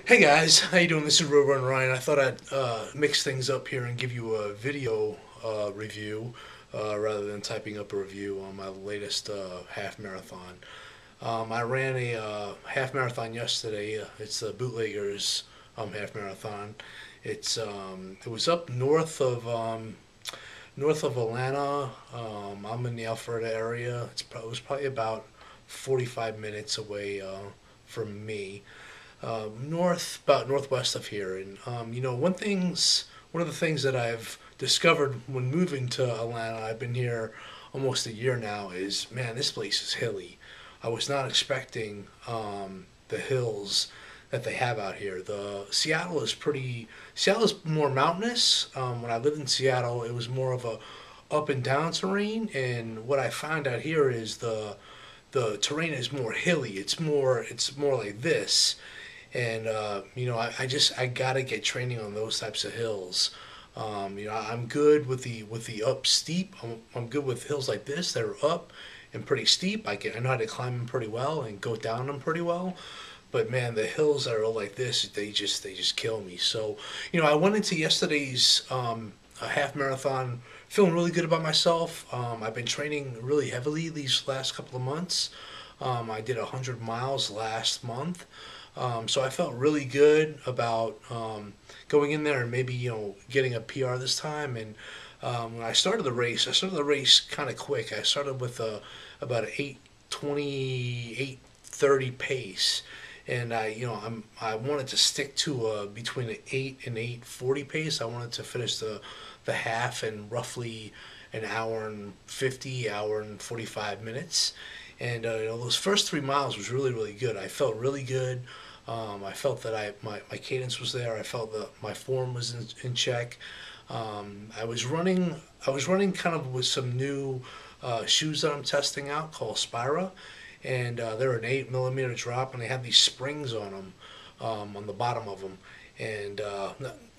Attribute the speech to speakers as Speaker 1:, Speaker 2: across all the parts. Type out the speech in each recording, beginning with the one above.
Speaker 1: Hey guys, how you doing? This is RealRunRyan. I thought I'd mix things up here and give you a video review rather than typing up a review on my latest half marathon. I ran a half marathon yesterday. It's the Bootleggers half marathon. It was up north of Atlanta. I'm in the Alpharetta area. It was probably about 45 minutes away from me, about northwest of here. And one of the things that I've discovered when moving to Atlanta, I've been here almost a year now, is man, this place is hilly. I was not expecting the hills that they have out here. The Seattle is more mountainous. When I lived in Seattle, it was more of a up and down terrain, and what I found out here is the terrain is more hilly. It's more like this, and I gotta get training on those types of hills. I'm good with the up steep. I'm good with hills like this that are up and pretty steep. I know how to climb them pretty well and go down them pretty well. But man, the hills that are like this, they just kill me. So, I went into yesterday's a half marathon feeling really good about myself. I've been training really heavily these last couple of months. I did 100 miles last month. So I felt really good about going in there and maybe getting a PR this time. And when I started the race kind of quick. I started with about an 8:20, 8:30 pace, and I wanted to stick to between an 8 and 8:40 pace. I wanted to finish the half in roughly an hour and 50, hour and 45 minutes. And those first 3 miles was really good. I felt really good. I felt that my cadence was there. I felt that my form was in check. I was running kind of with some new shoes that I'm testing out called Spira, and they're an 8 millimeter drop, and they have these springs on them, on the bottom of them, and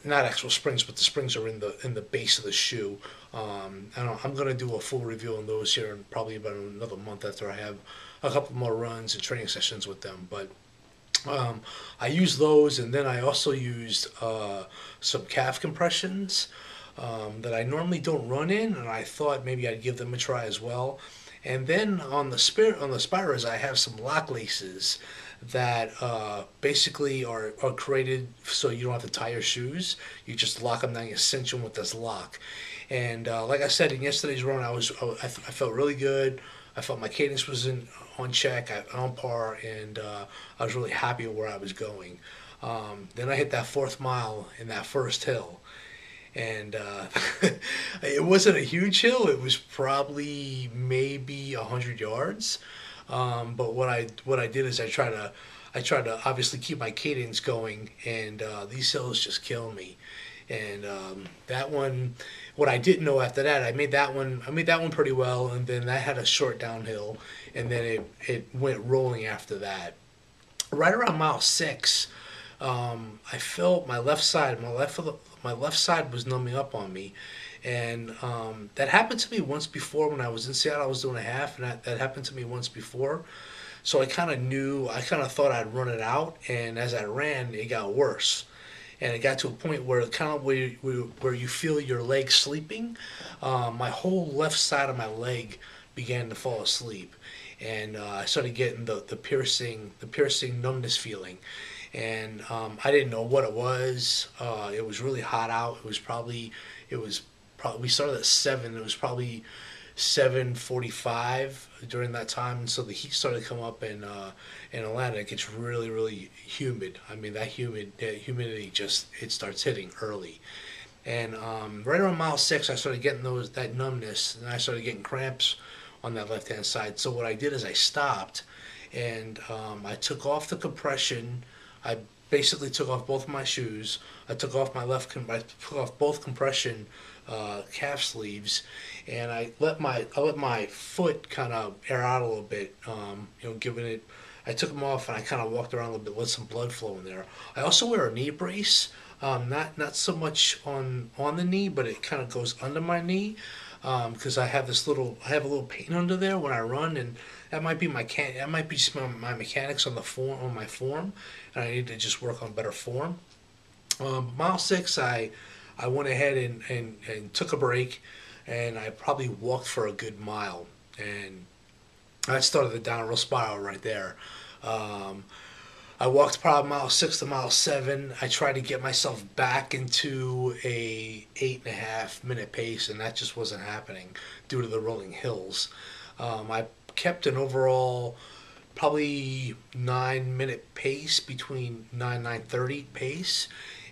Speaker 1: not actual springs, but the springs are in the base of the shoe. I'm going to do a full review on those here in probably about another month after I have a couple more runs and training sessions with them. But I used those, and then I also used some calf compressions that I normally don't run in, and I thought maybe I'd give them a try as well. And then on the Spiras, I have some lock laces that basically are created so you don't have to tie your shoes. You just lock them down. You cinch them with this lock. And like I said in yesterday's run, I felt really good. I felt my cadence was on check, on par, and I was really happy with where I was going. Then I hit that fourth mile in that first hill, and it wasn't a huge hill. It was probably maybe 100 yards. But what I did is I tried to obviously keep my cadence going, and these hills just kill me. And that one, what I didn't know after that, I made that one pretty well, and then that had a short downhill, and then it went rolling after that. Right around mile six, I felt my left side was numbing up on me, and that happened to me once before when I was in Seattle. I was doing a half, and that happened to me once before. So I kind of thought I'd run it out, and as I ran, it got worse. And it got to a point where where you feel your leg sleeping. My whole left side of my leg began to fall asleep, and I started getting the piercing numbness feeling, and I didn't know what it was. It was really hot out. It was probably we started at 7. It was probably 7:45 during that time, and so the heat started to come up in Atlanta. It gets really humid. I mean that humidity just it starts hitting early, and right around mile six, I started getting that numbness, and I started getting cramps on that left hand side. So what I did is I stopped, and I took off the compression. I basically took off both of my shoes. I took off I took off both compression calf sleeves, and I let my foot kind of air out a little bit. Giving it. I took them off and I kind of walked around a little bit, let some blood flow in there. I also wear a knee brace, not so much on the knee, but it kind of goes under my knee. because I have a little pain under there when I run, and that might be that might be just my mechanics on the form on my form, and I need to just work on better form. Mile six, I went ahead and took a break, and I probably walked for a good mile, and I started the downward spiral right there. Um, I walked probably mile six to mile seven. I tried to get myself back into a 8.5 minute pace, and that just wasn't happening due to the rolling hills. I kept an overall probably 9 minute pace between 9:30 pace,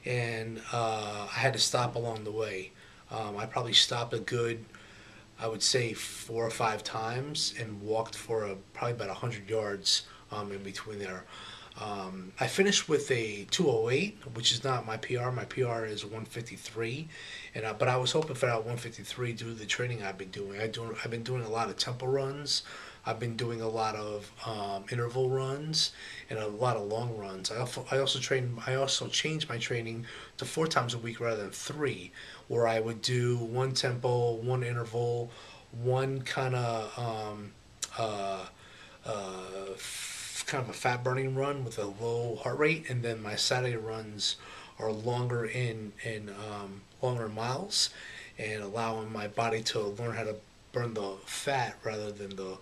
Speaker 1: and I had to stop along the way. I probably stopped a good, I would say, 4 or 5 times and walked for probably about 100 yards in between there. I finished with a 2:08, which is not my PR. My PR is 1:53, and but I was hoping for that 1:53 due to the training I've been doing. I've been doing a lot of tempo runs. I've been doing a lot of interval runs and a lot of long runs. I also changed my training to 4 times a week rather than three, where I would do one tempo, one interval, one kind of a fat burning run with a low heart rate, and then my Saturday runs are longer in longer miles, and allowing my body to learn how to burn the fat rather than the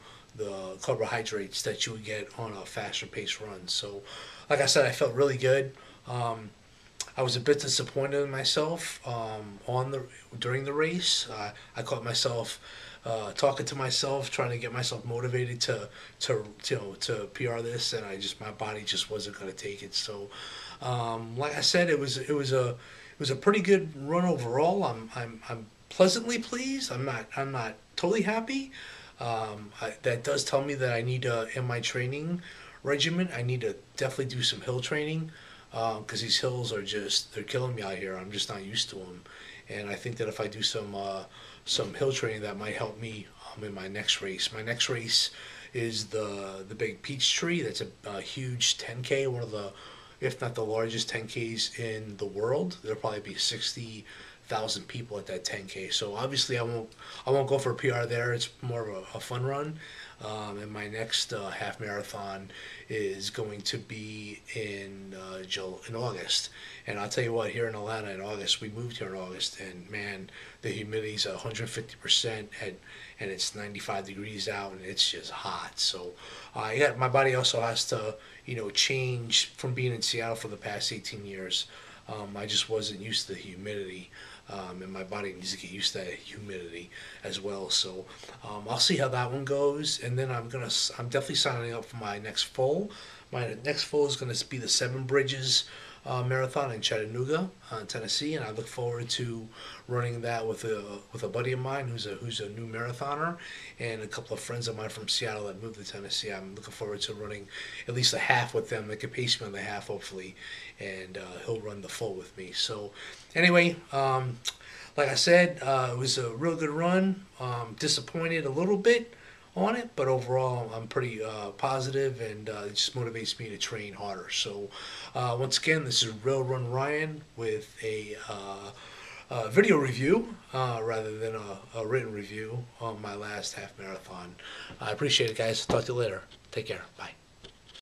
Speaker 1: carbohydrates that you would get on a faster paced run. So, like I said, I felt really good. Um, I was a bit disappointed in myself during the race. I caught myself talking to myself, trying to get myself motivated to PR this, and my body just wasn't going to take it. So, like I said, it was a pretty good run overall. I'm pleasantly pleased. I'm not totally happy. That does tell me that I need to, in my training regimen, I need to definitely do some hill training, because these hills they're killing me out here. I'm just not used to them, and I think that if I do some hill training, that might help me in my next race. My next race is the Big Peach Tree. That's a huge 10K, one of the, if not the largest 10Ks in the world. There'll probably be 60,000 people at that 10K. So obviously I won't go for a PR there. It's more of a fun run. And my next half marathon is going to be in August. And I'll tell you what, here in Atlanta in August, we moved here in August, and man, the humidity's 150%, and it's 95 degrees out, and it's just hot. So, yeah, my body also has to, change from being in Seattle for the past 18 years. I just wasn't used to the humidity, and my body needs to get used to that humidity as well. So I'll see how that one goes, and then I'm definitely signing up for my next full. My next full is going to be the Seven Bridges marathon in Chattanooga, Tennessee, and I look forward to running that with a buddy of mine who's a new marathoner, and a couple of friends of mine from Seattle that moved to Tennessee. I'm looking forward to running at least a half with them. They could pace me on the half, hopefully, and he'll run the full with me. So, anyway, like I said, it was a real good run. Disappointed a little bit on it, but overall I'm pretty positive, and it just motivates me to train harder. So once again, this is RealRunRyan with a video review rather than a written review on my last half marathon. I appreciate it, guys. Talk to you later. Take care. Bye.